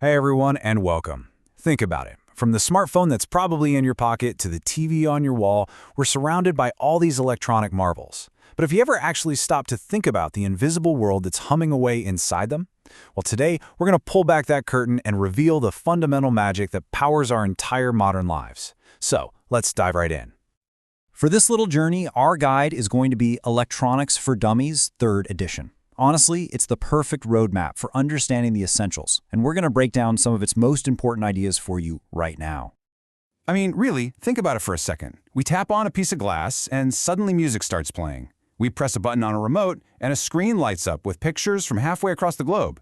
Hey everyone, and welcome. Think about it. From the smartphone that's probably in your pocket to the TV on your wall, we're surrounded by all these electronic marvels. But have you ever actually stopped to think about the invisible world that's humming away inside them? Well, today we're going to pull back that curtain and reveal the fundamental magic that powers our entire modern lives. So, let's dive right in. For this little journey, our guide is going to be Electronics for Dummies, 3rd edition. Honestly, it's the perfect roadmap for understanding the essentials, and we're going to break down some of its most important ideas for you right now. I mean, really, think about it for a second. We tap on a piece of glass, and suddenly music starts playing. We press a button on a remote, and a screen lights up with pictures from halfway across the globe.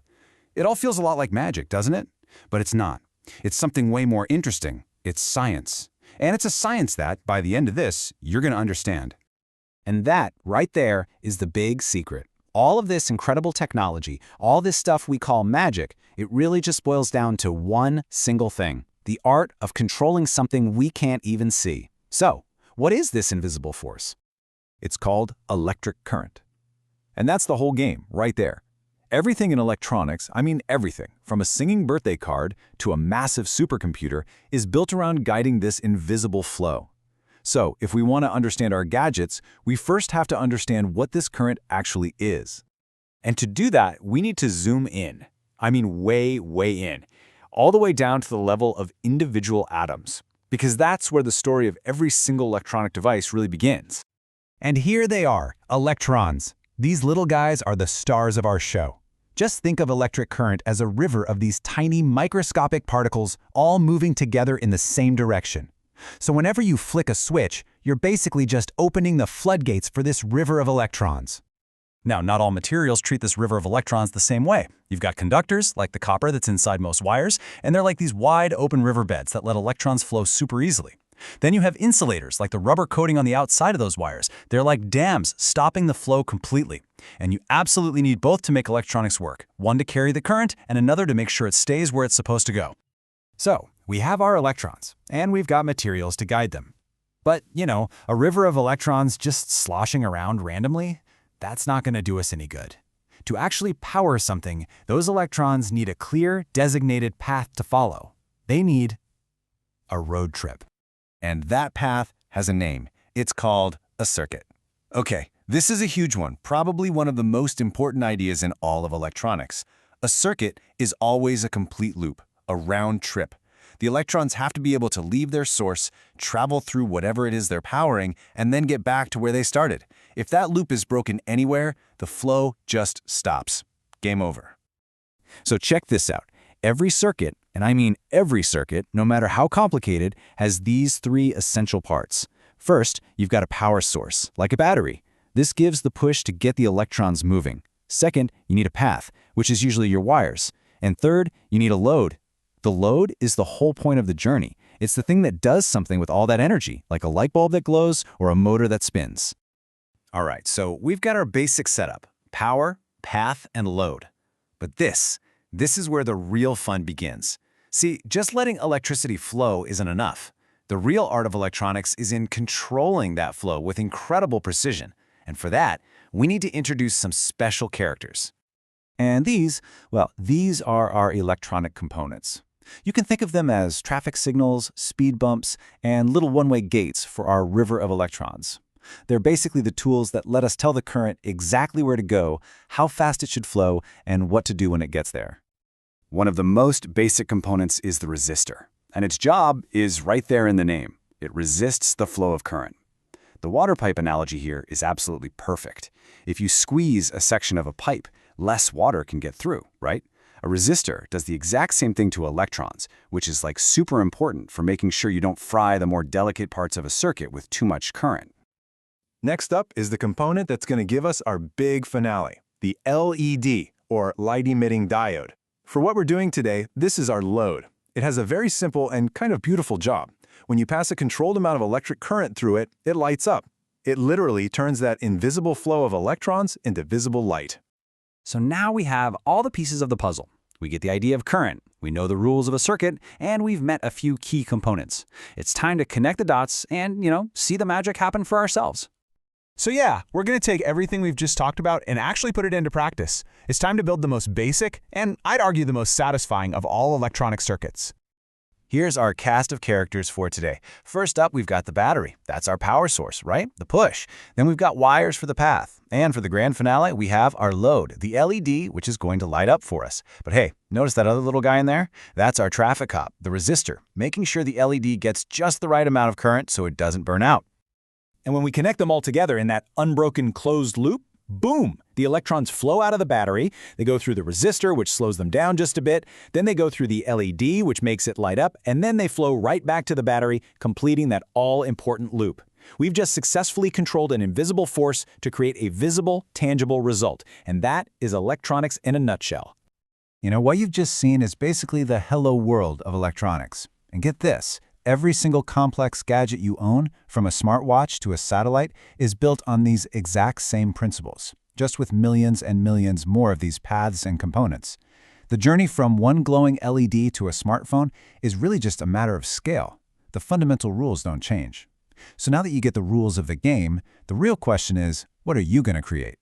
It all feels a lot like magic, doesn't it? But it's not. It's something way more interesting. It's science. And it's a science that, by the end of this, you're going to understand. And that, right there, is the big secret. All of this incredible technology, all this stuff we call magic, it really just boils down to one single thing: the art of controlling something we can't even see. So, what is this invisible force? It's called electric current. And that's the whole game, right there. Everything in electronics, I mean everything, from a singing birthday card to a massive supercomputer, is built around guiding this invisible flow. So, if we want to understand our gadgets, we first have to understand what this current actually is. And to do that, we need to zoom in. I mean way, way in. All the way down to the level of individual atoms. Because that's where the story of every single electronic device really begins. And here they are, electrons. These little guys are the stars of our show. Just think of electric current as a river of these tiny microscopic particles all moving together in the same direction. So whenever you flick a switch, you're basically just opening the floodgates for this river of electrons. Now, not all materials treat this river of electrons the same way. You've got conductors, like the copper that's inside most wires, and they're like these wide open riverbeds that let electrons flow super easily. Then you have insulators, like the rubber coating on the outside of those wires. They're like dams, stopping the flow completely. And you absolutely need both to make electronics work, one to carry the current and another to make sure it stays where it's supposed to go. So, we have our electrons, and we've got materials to guide them. But, a river of electrons just sloshing around randomly, that's not going to do us any good. To actually power something, those electrons need a clear, designated path to follow. They need a road trip. And that path has a name. It's called a circuit. Okay, this is a huge one, probably one of the most important ideas in all of electronics. A circuit is always a complete loop, a round trip. The electrons have to be able to leave their source, travel through whatever it is they're powering, and then get back to where they started. If that loop is broken anywhere, the flow just stops. Game over. So check this out. Every circuit, and I mean every circuit, no matter how complicated, has these 3 essential parts. First, you've got a power source, like a battery. This gives the push to get the electrons moving. Second, you need a path, which is usually your wires. And third, you need a load. The load is the whole point of the journey. It's the thing that does something with all that energy, like a light bulb that glows or a motor that spins. All right, so we've got our basic setup: power, path, and load. But this is where the real fun begins. See, just letting electricity flow isn't enough. The real art of electronics is in controlling that flow with incredible precision. And for that, we need to introduce some special characters. And these are our electronic components. You can think of them as traffic signals, speed bumps, and little one-way gates for our river of electrons. They're basically the tools that let us tell the current exactly where to go, how fast it should flow, and what to do when it gets there. One of the most basic components is the resistor, and its job is right there in the name. It resists the flow of current. The water pipe analogy here is absolutely perfect. If you squeeze a section of a pipe, less water can get through, right? A resistor does the exact same thing to electrons, which is like super important for making sure you don't fry the more delicate parts of a circuit with too much current. Next up is the component that's going to give us our big finale, the LED, or light-emitting diode. For what we're doing today, this is our load. It has a very simple and kind of beautiful job. When you pass a controlled amount of electric current through it, it lights up. It literally turns that invisible flow of electrons into visible light. So now we have all the pieces of the puzzle. We get the idea of current, we know the rules of a circuit, and we've met a few key components. It's time to connect the dots and, see the magic happen for ourselves. So yeah, we're going to take everything we've just talked about and actually put it into practice. It's time to build the most basic, and I'd argue the most satisfying of all electronic circuits. Here's our cast of characters for today. First up, we've got the battery. That's our power source, right? The push. Then we've got wires for the path. And for the grand finale, we have our load, the LED, which is going to light up for us. But hey, notice that other little guy in there? That's our traffic cop, the resistor, making sure the LED gets just the right amount of current so it doesn't burn out. And when we connect them all together in that unbroken closed loop, boom! The electrons flow out of the battery, they go through the resistor, which slows them down just a bit, then they go through the LED, which makes it light up, and then they flow right back to the battery, completing that all-important loop. We've just successfully controlled an invisible force to create a visible, tangible result, and that is electronics in a nutshell. You know, what you've just seen is basically the hello world of electronics. And get this, every single complex gadget you own, from a smartwatch to a satellite, is built on these exact same principles, just with millions and millions more of these paths and components. The journey from one glowing LED to a smartphone is really just a matter of scale. The fundamental rules don't change. So now that you get the rules of the game, the real question is, what are you going to create?